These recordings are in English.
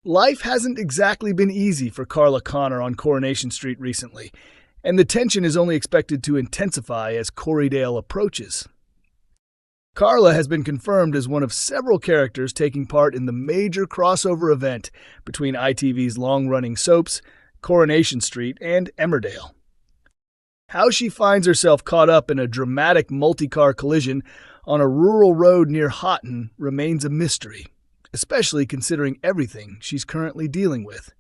Life hasn't exactly been easy for Carla Connor on Coronation Street recently, and the tension is only expected to intensify as Corriedale approaches. Carla has been confirmed as one of several characters taking part in the major crossover event between ITV's long-running soaps, Coronation Street and Emmerdale. How she finds herself caught up in a dramatic multi-car collision on a rural road near Hotten remains a mystery, especially considering everything she's currently dealing with.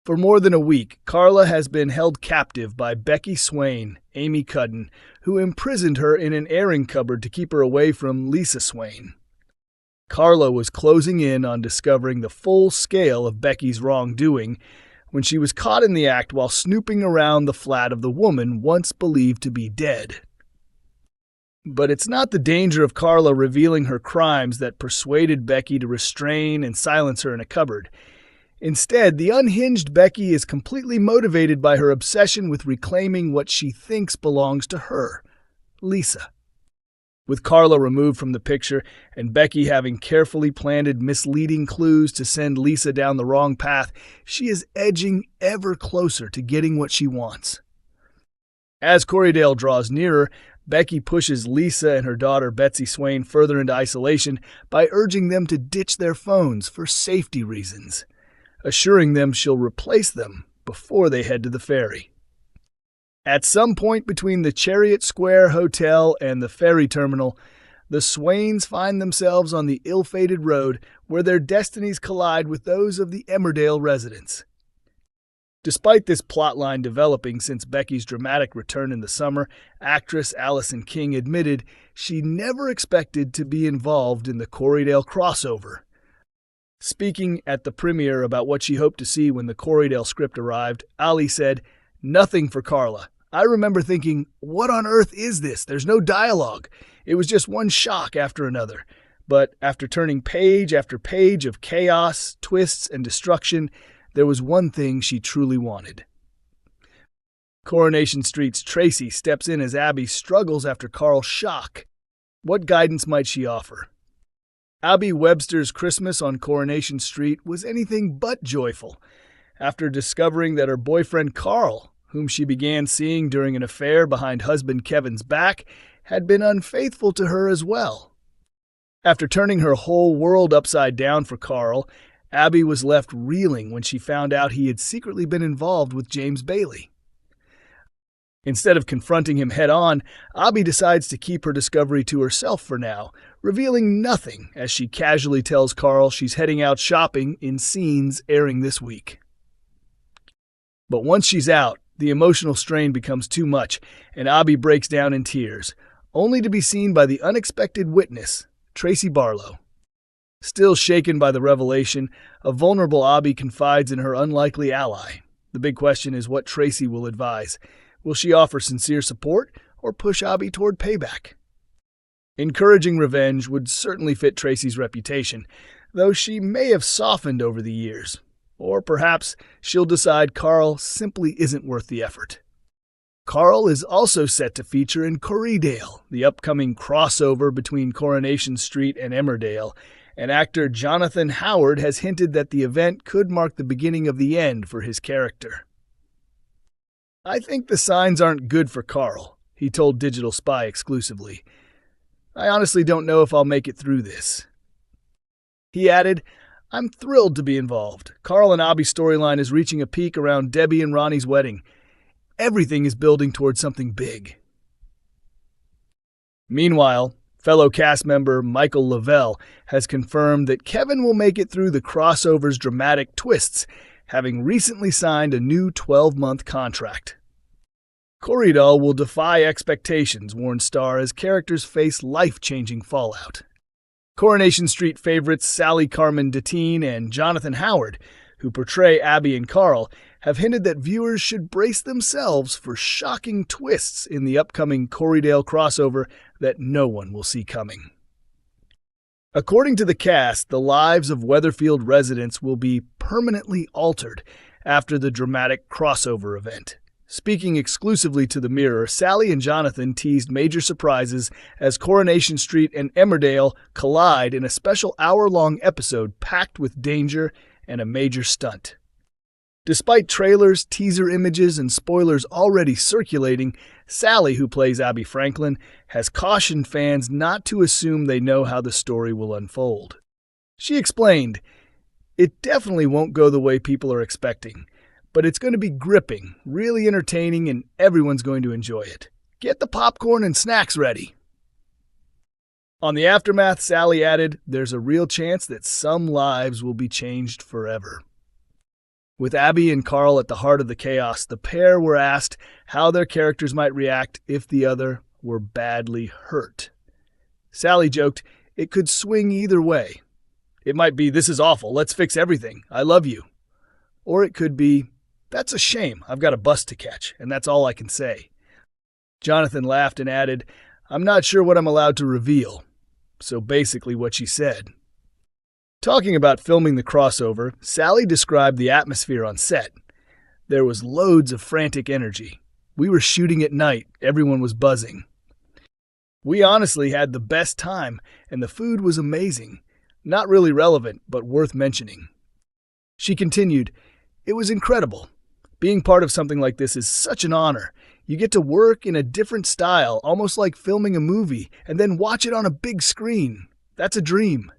For more than a week, Carla has been held captive by Becky Swain, Amy Cudden, who imprisoned her in an airing cupboard to keep her away from Lisa Swain. Carla was closing in on discovering the full scale of Becky's wrongdoing when she was caught in the act while snooping around the flat of the woman once believed to be dead. But it's not the danger of Carla revealing her crimes that persuaded Becky to restrain and silence her in a cupboard. Instead, the unhinged Becky is completely motivated by her obsession with reclaiming what she thinks belongs to her, Lisa. With Carla removed from the picture and Becky having carefully planted misleading clues to send Lisa down the wrong path, she is edging ever closer to getting what she wants. As Corriedale draws nearer, Becky pushes Lisa and her daughter Becky Swain further into isolation by urging them to ditch their phones for safety reasons, assuring them she'll replace them before they head to the ferry. At some point between the Chariot Square Hotel and the ferry terminal, the Swains find themselves on the ill-fated road where their destinies collide with those of the Emmerdale residents. Despite this plotline developing since Becky's dramatic return in the summer, actress Alison King admitted she never expected to be involved in the Corriedale crossover. Speaking at the premiere about what she hoped to see when the Corriedale script arrived, Ali said, "Nothing for Carla. I remember thinking, what on earth is this? There's no dialogue. It was just one shock after another. But after turning page after page of chaos, twists, and destruction, there was one thing she truly wanted." Coronation Street's Tracy steps in as Abby struggles after Carl's shock. What guidance might she offer? Abby Webster's Christmas on Coronation Street was anything but joyful, after discovering that her boyfriend Carl, whom she began seeing during an affair behind husband Kevin's back, had been unfaithful to her as well. After turning her whole world upside down for Carl, Abby was left reeling when she found out he had secretly been involved with James Bailey. Instead of confronting him head-on, Abby decides to keep her discovery to herself for now, revealing nothing as she casually tells Carl she's heading out shopping in scenes airing this week. But once she's out, the emotional strain becomes too much, and Abby breaks down in tears, only to be seen by the unexpected witness, Tracy Barlow. Still shaken by the revelation, a vulnerable Abby confides in her unlikely ally. The big question is what Tracy will advise. Will she offer sincere support or push Abby toward payback? Encouraging revenge would certainly fit Tracy's reputation, though she may have softened over the years. Or perhaps she'll decide Carl simply isn't worth the effort. Carl is also set to feature in Corriedale, the upcoming crossover between Coronation Street and Emmerdale, and actor Jonathan Howard has hinted that the event could mark the beginning of the end for his character. "I think the signs aren't good for Carl," he told Digital Spy exclusively. "I honestly don't know if I'll make it through this." He added, "I'm thrilled to be involved. Carl and Abby's storyline is reaching a peak around Debbie and Ronnie's wedding. Everything is building towards something big." Meanwhile, fellow cast member Michael Lavelle has confirmed that Kevin will make it through the crossover's dramatic twists, having recently signed a new 12-month contract. Corriedale will defy expectations, warned Starr, as characters face life-changing fallout. Coronation Street favorites Sally Carmen Deteen and Jonathan Howard, who portray Abby and Carl, have hinted that viewers should brace themselves for shocking twists in the upcoming Corriedale crossover that no one will see coming. According to the cast, the lives of Weatherfield residents will be permanently altered after the dramatic crossover event. Speaking exclusively to the Mirror, Sally and Jonathan teased major surprises as Coronation Street and Emmerdale collide in a special hour-long episode packed with danger and a major stunt. Despite trailers, teaser images, and spoilers already circulating, Sally, who plays Abby Franklin, has cautioned fans not to assume they know how the story will unfold. She explained, "It definitely won't go the way people are expecting, but it's going to be gripping, really entertaining, and everyone's going to enjoy it. Get the popcorn and snacks ready." On the aftermath, Sally added, "There's a real chance that some lives will be changed forever." With Abby and Carl at the heart of the chaos, the pair were asked how their characters might react if the other were badly hurt. Sally joked, "It could swing either way. It might be, 'This is awful, let's fix everything, I love you.' Or it could be, 'That's a shame, I've got a bus to catch, and that's all I can say.'" Jonathan laughed and added, "I'm not sure what I'm allowed to reveal." So basically what she said. Talking about filming the crossover, Sally described the atmosphere on set. There was loads of frantic energy. We were shooting at night, everyone was buzzing. We honestly had the best time, and the food was amazing. Not really relevant, but worth mentioning. She continued, "It was incredible. Being part of something like this is such an honor. You get to work in a different style, almost like filming a movie, and then watch it on a big screen. That's a dream."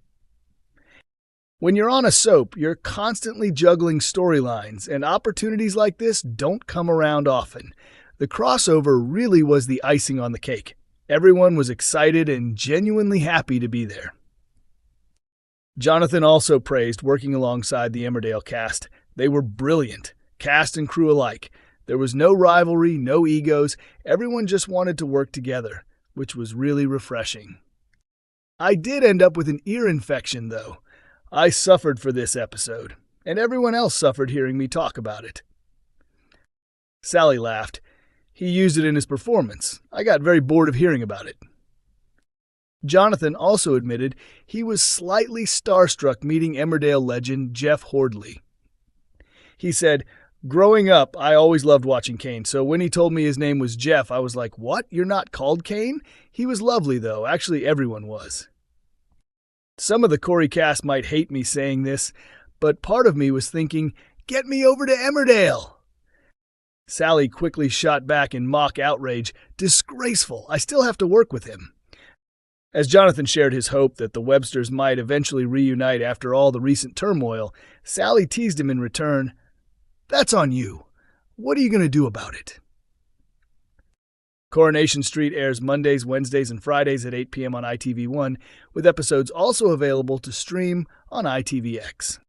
When you're on a soap, you're constantly juggling storylines, and opportunities like this don't come around often. The crossover really was the icing on the cake. Everyone was excited and genuinely happy to be there. Jonathan also praised working alongside the Emmerdale cast. They were brilliant, cast and crew alike. There was no rivalry, no egos. Everyone just wanted to work together, which was really refreshing. I did end up with an ear infection, though. I suffered for this episode, and everyone else suffered hearing me talk about it. Sally laughed. "He used it in his performance. I got very bored of hearing about it." Jonathan also admitted he was slightly starstruck meeting Emmerdale legend Jeff Hordley. He said, "Growing up, I always loved watching Kane, so when he told me his name was Jeff, I was like, 'What? You're not called Kane?' He was lovely, though. Actually, everyone was." Some of the Corrie cast might hate me saying this, but part of me was thinking, "Get me over to Emmerdale!" Sally quickly shot back in mock outrage. "Disgraceful! I still have to work with him." As Jonathan shared his hope that the Websters might eventually reunite after all the recent turmoil, Sally teased him in return, "That's on you. What are you going to do about it?" Coronation Street airs Mondays, Wednesdays, and Fridays at 8 p.m. on ITV1, with episodes also available to stream on ITVX.